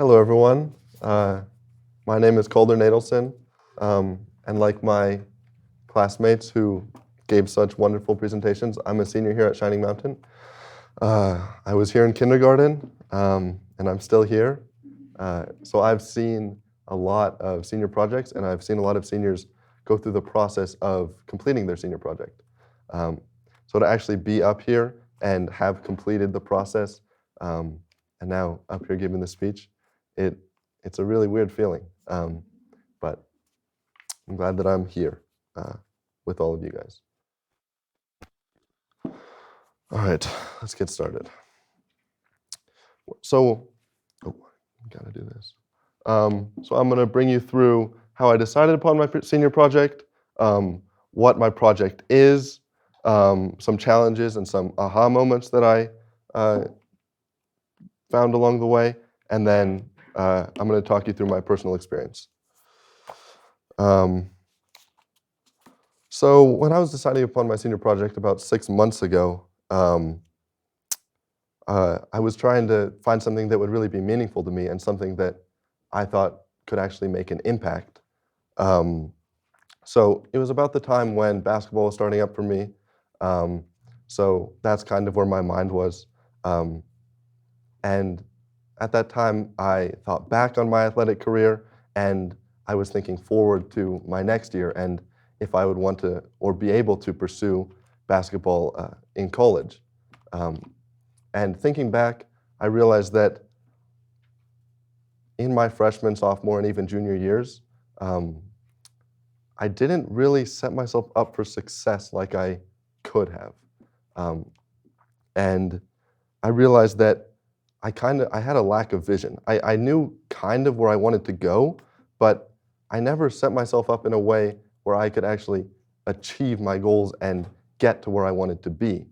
Hello, everyone. My name is Calder Nadelson, and like my classmates who gave such wonderful presentations, I'm a senior here at Shining Mountain. I was here in kindergarten, and I'm still here. So I've seen a lot of senior projects, and I've seen a lot of seniors go through the process of completing their senior project. So to actually be up here and have completed the process, and now up here giving the speech, it's a really weird feeling, but I'm glad that I'm here with all of you guys. All right, let's get started. So, gotta do this. So I'm gonna bring you through how I decided upon my senior project, what my project is, some challenges and some aha moments that I found along the way, and then I'm going to talk you through my personal experience. So when I was deciding upon my senior project about 6 months ago, I was trying to find something that would really be meaningful to me and something that I thought could actually make an impact. So it was about the time when basketball was starting up for me. So that's kind of where my mind was. And at that time, I thought back on my athletic career, and I was thinking forward to my next year and if I would want to or be able to pursue basketball in college. And thinking back, I realized that in my freshman, sophomore, and even junior years, I didn't really set myself up for success like I could have. And I realized that I had a lack of vision. I knew kind of where I wanted to go, but I never set myself up in a way where I could actually achieve my goals and get to where I wanted to be.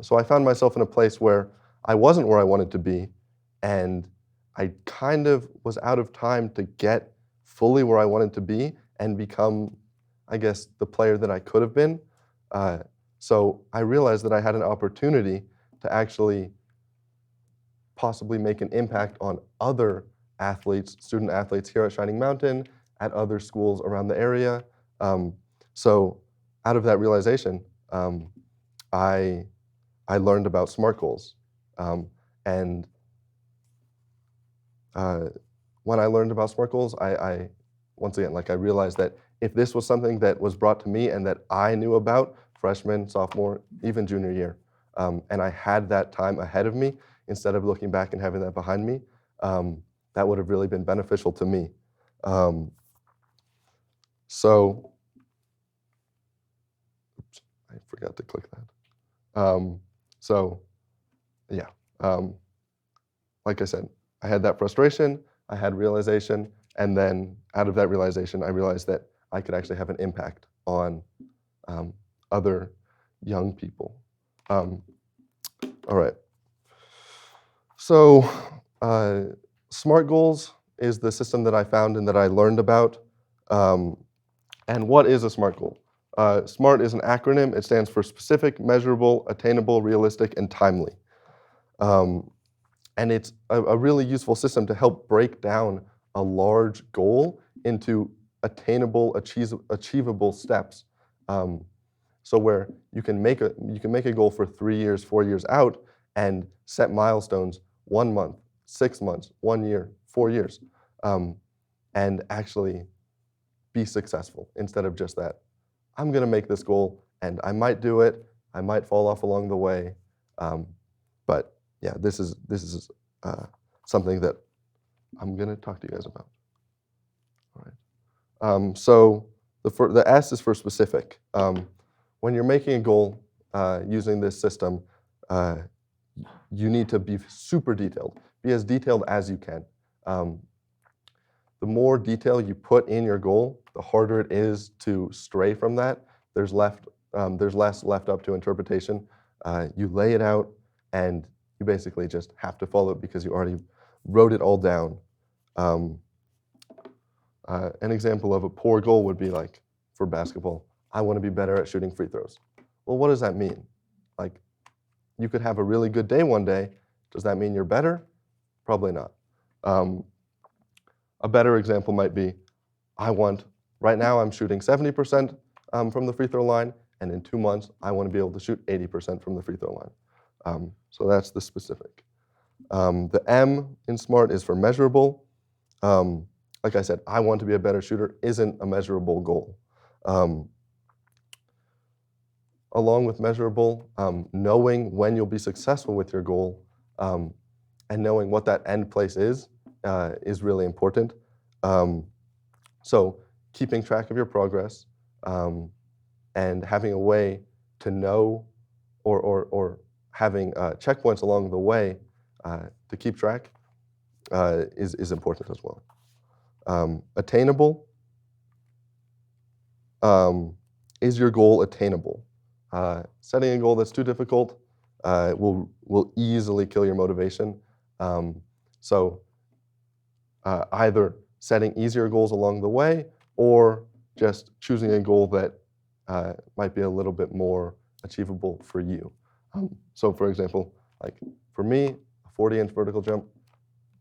So I found myself in a place where I wasn't where I wanted to be, and I kind of was out of time to get fully where I wanted to be and become, I guess, the player that I could have been. So I realized that I had an opportunity to actually possibly make an impact on other athletes, student athletes here at Shining Mountain, at other schools around the area. So out of that realization, I learned about SMART goals. And when I learned about SMART goals, I once again, I realized that if this was something that was brought to me and that I knew about freshman, sophomore, even junior year, and I had that time ahead of me, instead of looking back and having that behind me, that would have really been beneficial to me. So, oops, I forgot to click that. Like I said, I had that frustration, I had realization, and then out of that realization, I realized that I could actually have an impact on other young people. All right. So SMART goals is the system that I found and that I learned about. And what is a SMART goal? SMART is an acronym. It stands for specific, measurable, attainable, realistic, and timely. And it's a really useful system to help break down a large goal into attainable, achievable steps. So where you can make a goal for 3 years, 4 years out, and set milestones 1 month, 6 months, 1 year, 4 years, and actually be successful instead of just that. I'm going to make this goal, and I might do it. I might fall off along the way, but yeah, this is something that I'm going to talk to you guys about. All right. So the S is for specific. When you're making a goal using this system, you need to be super detailed. Be as detailed as you can. The more detail you put in your goal, the harder it is to stray from that. There's less left up to interpretation. You lay it out, and you basically just have to follow it because you already wrote it all down. An example of a poor goal would be like, for basketball, I want to be better at shooting free throws. Well, what does that mean? Like, you could have a really good day one day. Does that mean you're better? Probably not. a better example might be, right now I'm shooting 70% from the free throw line, and in 2 months, I want to be able to shoot 80% from the free throw line. So that's the specific. The M in SMART is for measurable. Like I said, I want to be a better shooter isn't a measurable goal. Along with measurable, knowing when you'll be successful with your goal and knowing what that end place is really important. So keeping track of your progress and having a way to know or having checkpoints along the way to keep track is important as well. Attainable. Is your goal attainable? Setting a goal that's too difficult will easily kill your motivation. So either setting easier goals along the way or just choosing a goal that might be a little bit more achievable for you. So for example, like for me, a 40-inch vertical jump,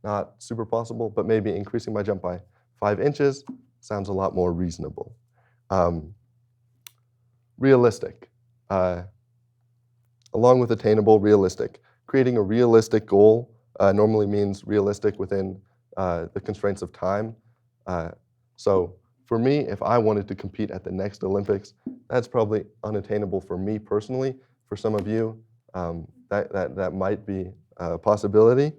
not super possible, but maybe increasing my jump by 5 inches sounds a lot more reasonable. Realistic. Along with attainable, realistic. Creating a realistic goal normally means realistic within the constraints of time. So for me, if I wanted to compete at the next Olympics, that's probably unattainable for me personally. For some of you, that might be a possibility.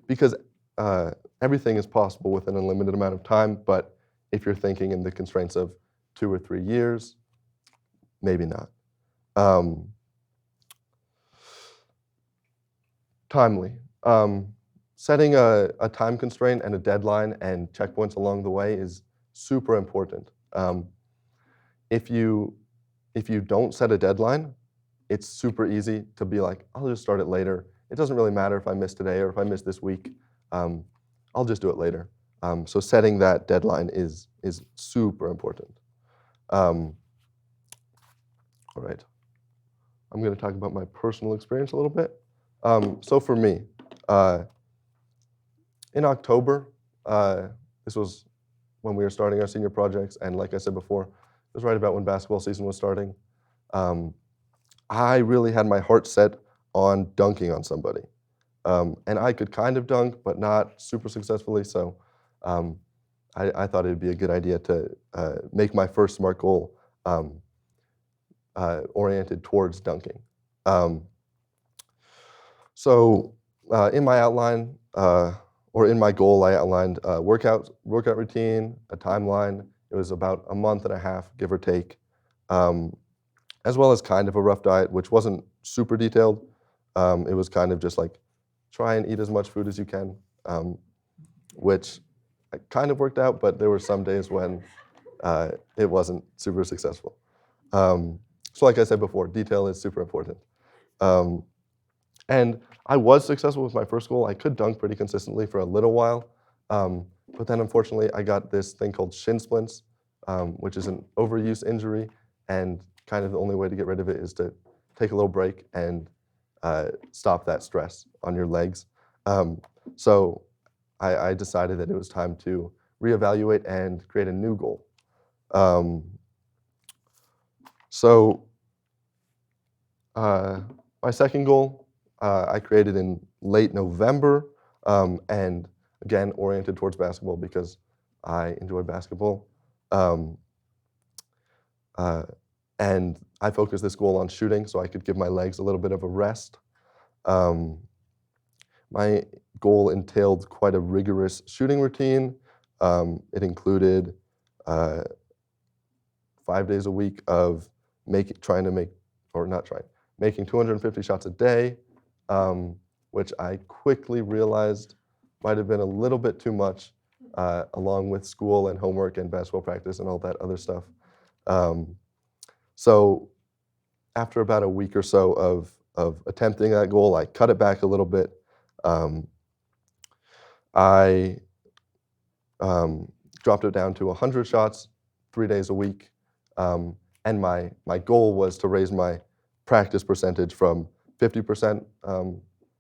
Because everything is possible within a limited amount of time, but if you're thinking in the constraints of 2 or 3 years, maybe not. Timely. Setting a time constraint and a deadline and checkpoints along the way is super important. If you don't set a deadline, it's super easy to be like, I'll just start it later. It doesn't really matter if I miss today or if I miss this week. I'll just do it later. So setting that deadline is super important. All right. I'm going to talk about my personal experience a little bit. So for me, in October, this was when we were starting our senior projects, and like I said before, it was right about when basketball season was starting. I really had my heart set on dunking on somebody. And I could kind of dunk, but not super successfully, so I thought it would be a good idea to make my first SMART goal oriented towards dunking. So in my outline, or in my goal, I outlined a workout routine, a timeline. It was about a month and a half, give or take, as well as kind of a rough diet, which wasn't super detailed. It was kind of just like, try and eat as much food as you can, which kind of worked out, but there were some days when it wasn't super successful. So like I said before, detail is super important. And I was successful with my first goal. I could dunk pretty consistently for a little while, but then unfortunately I got this thing called Shin Splints, which is an overuse injury, and kind of the only way to get rid of it is to take a little break and stop that stress on your legs. So I decided that it was time to reevaluate and create a new goal. My second goal I created in late November, and again oriented towards basketball because I enjoy basketball. And I focused this goal on shooting so I could give my legs a little bit of a rest. My goal entailed quite a rigorous shooting routine. It included 5 days a week of making 250 shots a day, which I quickly realized might have been a little bit too much, along with school and homework and basketball practice and all that other stuff. So after about a week or so of attempting that goal, I cut it back a little bit. I dropped it down to 100 shots 3 days a week. And my goal was to raise my practice percentage from 50%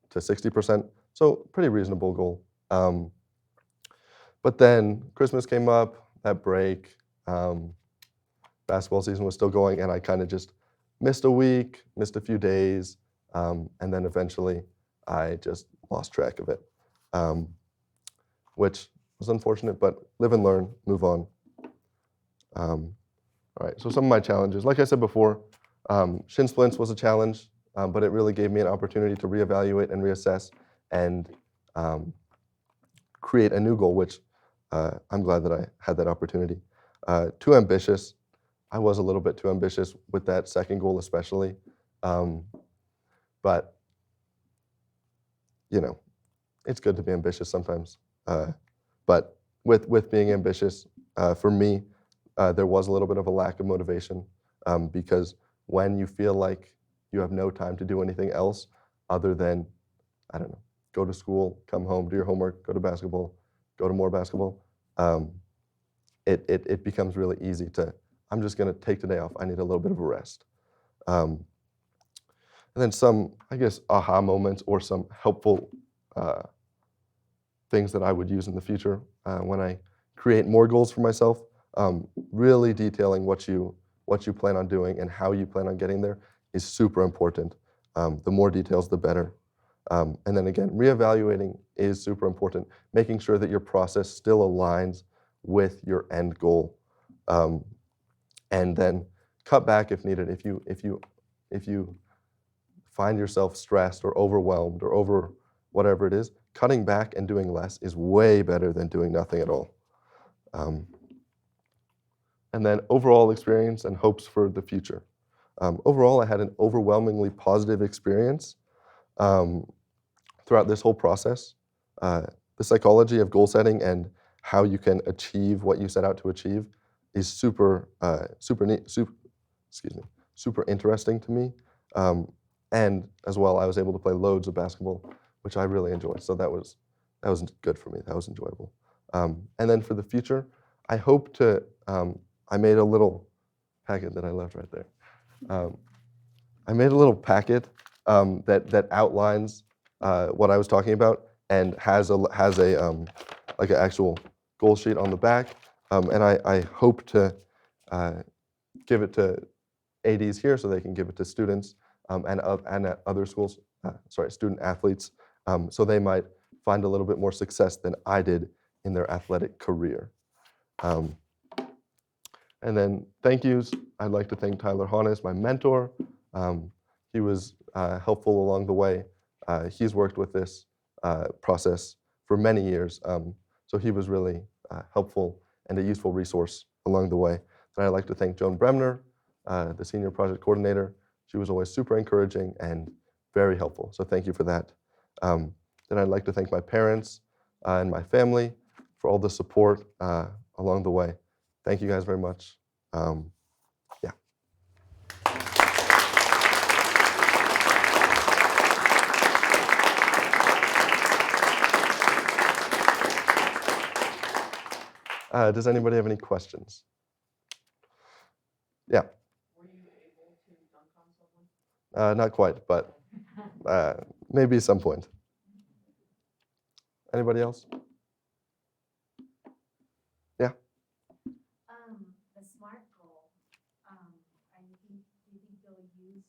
to 60%. So pretty reasonable goal. But then Christmas came up, that break, basketball season was still going, and I kind of just missed a week, missed a few days, and then eventually I just lost track of it, which was unfortunate, but live and learn, move on. All right, so some of my challenges. Like I said before, Shin Splints was a challenge, but it really gave me an opportunity to reevaluate and reassess and create a new goal, which I'm glad that I had that opportunity. Too ambitious. I was a little bit too ambitious with that second goal especially. But, you know, it's good to be ambitious sometimes. But with being ambitious, for me, there was a little bit of a lack of motivation because when you feel like you have no time to do anything else other than, I don't know, go to school, come home, do your homework, go to basketball, go to more basketball, it becomes really easy to, I'm just going to take today off. I need a little bit of a rest. And then some, I guess, aha moments or some helpful things that I would use in the future when I create more goals for myself. Really detailing what you plan on doing and how you plan on getting there is super important. The more details, the better. And then again, reevaluating is super important, making sure that your process still aligns with your end goal. And then cut back if needed. If you find yourself stressed or overwhelmed or over whatever it is, cutting back and doing less is way better than doing nothing at all. And then overall experience and hopes for the future. Overall, I had an overwhelmingly positive experience throughout this whole process. The psychology of goal setting and how you can achieve what you set out to achieve is super interesting to me. And as well, I was able to play loads of basketball, which I really enjoyed. So that was good for me. That was enjoyable. And then for the future, I hope to. I made a little packet that I left right there. I made a little packet that outlines what I was talking about and has a like an actual goal sheet on the back. And I hope to give it to ADs here so they can give it to students and at other schools, student athletes, so they might find a little bit more success than I did in their athletic career. And then thank yous. I'd like to thank Tyler Hannes, my mentor. He was helpful along the way. He's worked with this process for many years, so he was really helpful and a useful resource along the way. And I'd like to thank Joan Bremner, the senior project coordinator. She was always super encouraging and very helpful, so thank you for that. Then I'd like to thank my parents and my family for all the support along the way. Thank you guys very much. Yeah. Does anybody have any questions? Yeah. Were you able to dunk on someone? Not quite, but maybe at some point. Anybody else? Yeah. The SMART goal. Do you think you'll use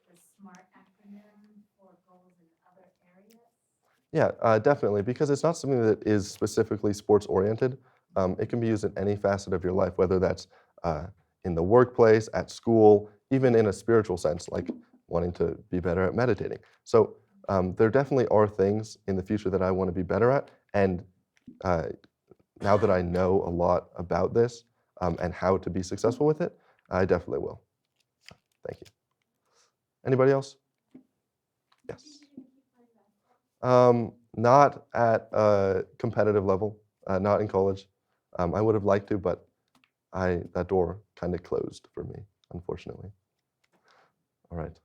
the SMART acronym for goals in other areas? Yeah, definitely, because it's not something that is specifically sports oriented. It can be used in any facet of your life, whether that's in the workplace, at school, even in a spiritual sense, like wanting to be better at meditating. So there definitely are things in the future that I want to be better at. And now that I know a lot about this and how to be successful with it, I definitely will. Thank you. Anybody else? Yes. Not at a competitive level, not in college. I would have liked to, but that door kind of closed for me, unfortunately. All right.